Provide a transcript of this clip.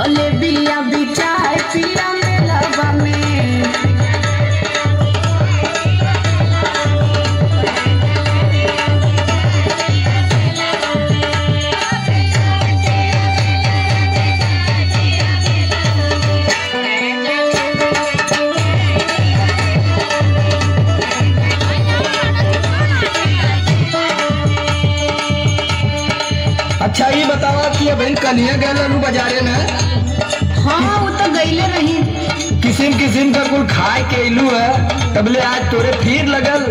चले बिया बिचाए पिया मेलवा में। अच्छा ये बतावा कि अब कनिया गए बाजारे में? हाँ वो तो गईले रही। किसिम किसिम का कुल खाए के इलू है, तबले आज तोरे फिर लगल